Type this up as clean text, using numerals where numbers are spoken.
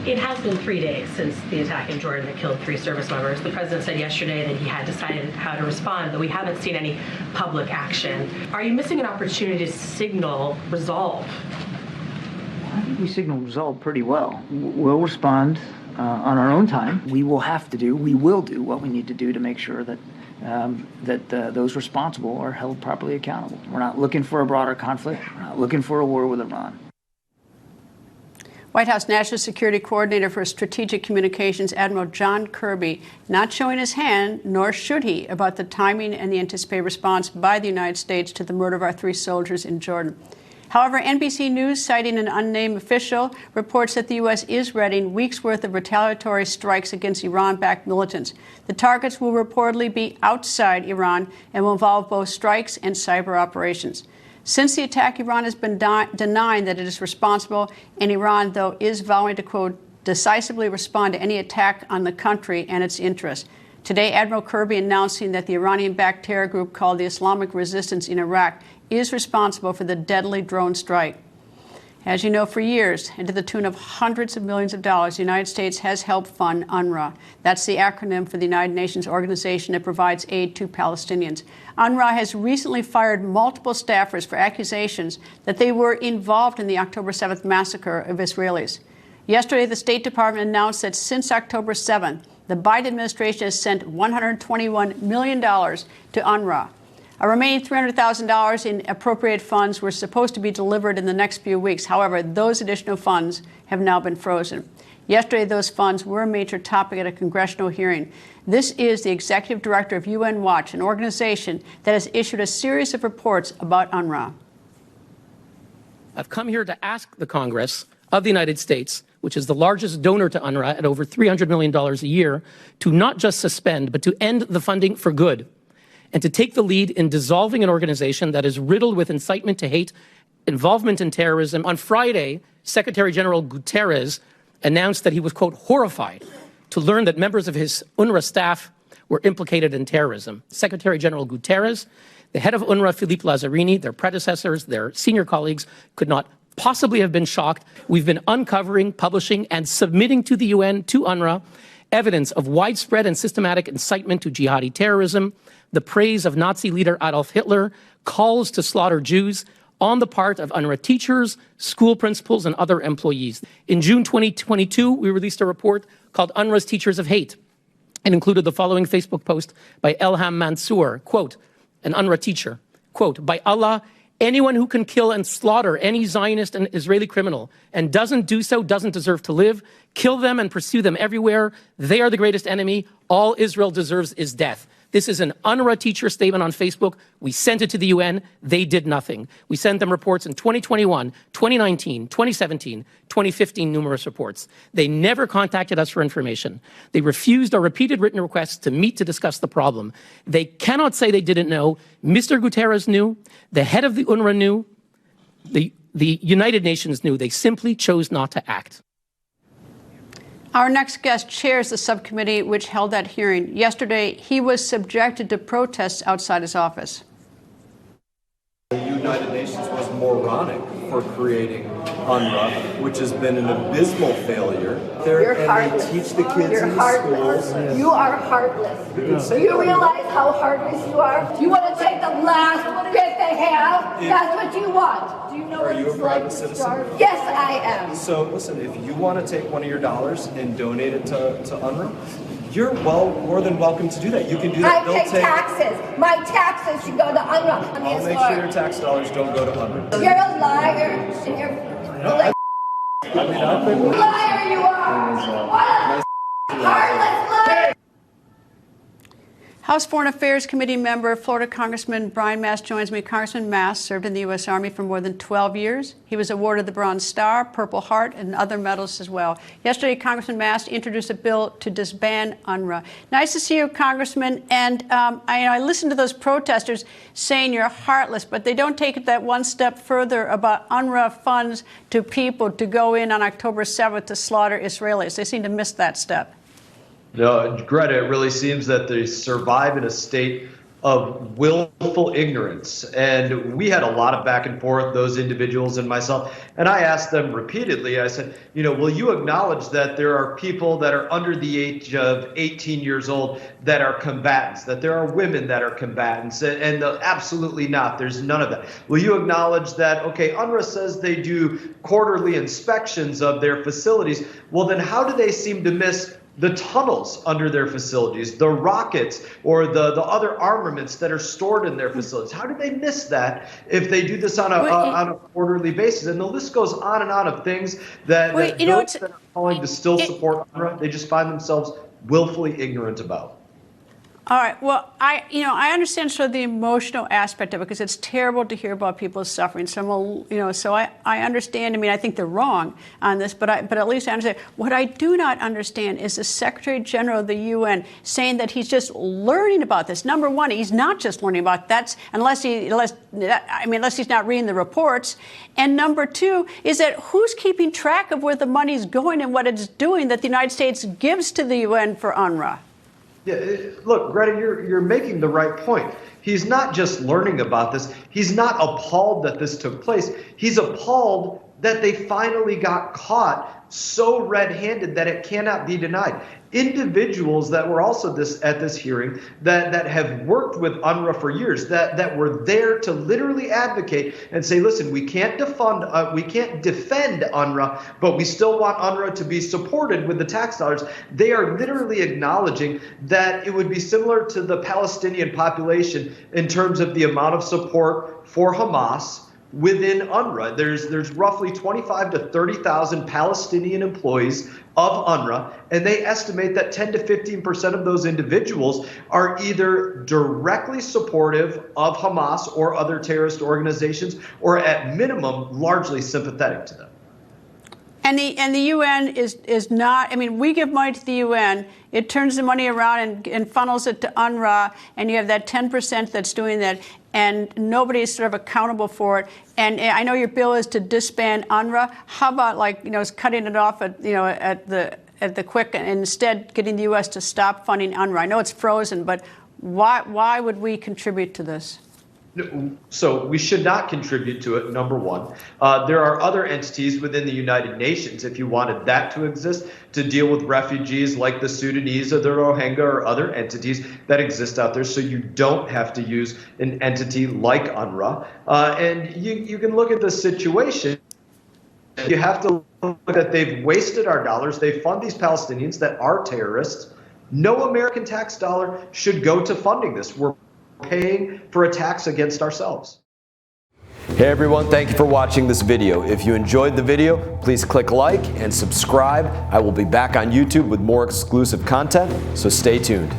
It has been 3 days since the attack in Jordan that killed 3 service members. The president said yesterday that he had decided how to respond, but we haven't seen any public action. Are you missing an opportunity to signal resolve? I think we signal resolve pretty well. We'll respond on our own time. We will do what we need to do to make sure that those responsible are held properly accountable. We're not looking for a broader conflict. We're not looking for a war with Iran. White House National Security Coordinator for Strategic Communications, Admiral John Kirby, not showing his hand, nor should he, about the timing and the anticipated response by the United States to the murder of our 3 soldiers in Jordan. However, NBC News, citing an unnamed official, reports that the U.S. is readying weeks' worth of retaliatory strikes against Iran-backed militants. The targets will reportedly be outside Iran and will involve both strikes and cyber operations. Since the attack, Iran has been denying that it is responsible, and Iran, though, is vowing to, quote, decisively respond to any attack on the country and its interests. Today, Admiral Kirby announcing that the Iranian-backed terror group called the Islamic Resistance in Iraq is responsible for the deadly drone strike. As you know, for years, and to the tune of hundreds of millions of dollars, the United States has helped fund UNRWA. That's the acronym for the United Nations organization that provides aid to Palestinians. UNRWA has recently fired multiple staffers for accusations that they were involved in the October 7th massacre of Israelis. Yesterday, the State Department announced that since October 7th, the Biden administration has sent $121 million to UNRWA. A remaining $300,000 in appropriated funds were supposed to be delivered in the next few weeks. However, those additional funds have now been frozen. Yesterday, those funds were a major topic at a congressional hearing. This is the executive director of UN Watch, an organization that has issued a series of reports about UNRWA. I've come here to ask the Congress of the United States, which is the largest donor to UNRWA at over $300 million a year, to not just suspend, but to end the funding for good, and to take the lead in dissolving an organization that is riddled with incitement to hate, involvement in terrorism. On Friday, Secretary General Guterres announced that he was, quote, horrified to learn that members of his UNRWA staff were implicated in terrorism. Secretary General Guterres, the head of UNRWA, Philippe Lazzarini, their predecessors, their senior colleagues could not possibly have been shocked. We've been uncovering, publishing, and submitting to the UN, to UNRWA, evidence of widespread and systematic incitement to jihadi terrorism, the praise of Nazi leader Adolf Hitler, calls to slaughter Jews on the part of UNRWA teachers, school principals, and other employees. In June 2022, we released a report called UNRWA's Teachers of Hate. It included the following Facebook post by Elham Mansour, quote, an UNRWA teacher, quote, by Allah, anyone who can kill and slaughter any Zionist and Israeli criminal and doesn't do so doesn't deserve to live. Kill them and pursue them everywhere. They are the greatest enemy. All Israel deserves is death. This is an UNRWA teacher statement on Facebook. We sent it to the UN. They did nothing. We sent them reports in 2021, 2019, 2017, 2015, numerous reports. They never contacted us for information. They refused our repeated written requests to meet to discuss the problem. They cannot say they didn't know. Mr. Guterres knew. The head of the UNRWA knew. The United Nations knew. They simply chose not to act. Our next guest chairs the subcommittee which held that hearing. Yesterday, he was subjected to protests outside his office. The United Nations was moronic for creating UNRWA, which has been an abysmal failure. You're heartless. They teach the kids You're in heartless. schools. You are heartless. Do you realize how heartless you are? You want to take the last bit they have? That's what you want. Do you know what it's like to starve? Yes, I am. So listen, if you want to take one of your dollars and donate it to UNRWA, you're more than welcome to do that. You can do that. I pay taxes. My taxes should go to UNRWA. I'll make sure your tax dollars don't go to UNRWA. You're a liar. And you're liar you are. What a heartless liar. House Foreign Affairs Committee member, Florida Congressman Brian Mast joins me. Congressman Mast served in the U.S. Army for more than 12 years. He was awarded the Bronze Star, Purple Heart, and other medals as well. Yesterday, Congressman Mast introduced a bill to disband UNRWA. Nice to see you, Congressman. And I listened to those protesters saying you're heartless, but they don't take it that one step further about UNRWA funds to people to go in on October 7th to slaughter Israelis. They seem to miss that step. No, Greta, it really seems that they survive in a state of willful ignorance. And we had a lot of back and forth, those individuals and myself. And I asked them repeatedly, I said, will you acknowledge that there are people that are under the age of 18 years old that are combatants, that there are women that are combatants? And absolutely not. There's none of that. Will you acknowledge that, okay, UNRWA says they do quarterly inspections of their facilities. Well, then how do they seem to miss the tunnels under their facilities, the rockets or the other armaments that are stored in their facilities? How do they miss that if they do this on a quarterly basis? And the list goes on and on of things that those that are calling to still support UNRWA, they just find themselves willfully ignorant about. All right. Well, I understand sort of the emotional aspect of it, because it's terrible to hear about people suffering. So, so I understand. I mean, I think they're wrong on this, but at least I understand. What I do not understand is the Secretary General of the UN saying that he's just learning about this. Number one, he's not just learning about that, unless he's not reading the reports. And number two is that who's keeping track of where the money's going and what it's doing that the United States gives to the UN for UNRWA? Yeah, look, Greta, you're making the right point. He's not just learning about this. He's not appalled that this took place. He's appalled that they finally got caught so red-handed that it cannot be denied. Individuals that were also at this hearing that have worked with UNRWA for years, that were there to literally advocate and say, listen, we can't defend UNRWA, but we still want UNRWA to be supported with the tax dollars. They are literally acknowledging that it would be similar to the Palestinian population in terms of the amount of support for Hamas within UNRWA. There's roughly 25 to 30,000 Palestinian employees of UNRWA, and they estimate that 10 to 15% of those individuals are either directly supportive of Hamas or other terrorist organizations, or at minimum, largely sympathetic to them. And the UN is not, I mean, we give money to the UN, it turns the money around and funnels it to UNRWA, and you have that 10% that's doing that, and nobody is sort of accountable for it. And I know your bill is to disband UNRWA. How about cutting it off at the quick, and instead getting the U.S. to stop funding UNRWA? I know it's frozen, but why would we contribute to this? So we should not contribute to it, number one. There are other entities within the United Nations, if you wanted that to exist, to deal with refugees like the Sudanese or the Rohingya or other entities that exist out there. So you don't have to use an entity like UNRWA. And you can look at the situation. You have to look at they've wasted our dollars. They fund these Palestinians that are terrorists. No American tax dollar should go to funding this. We're paying for attacks against ourselves. Hey everyone, thank you for watching this video. If you enjoyed the video, please click like and subscribe. I will be back on YouTube with more exclusive content, so stay tuned.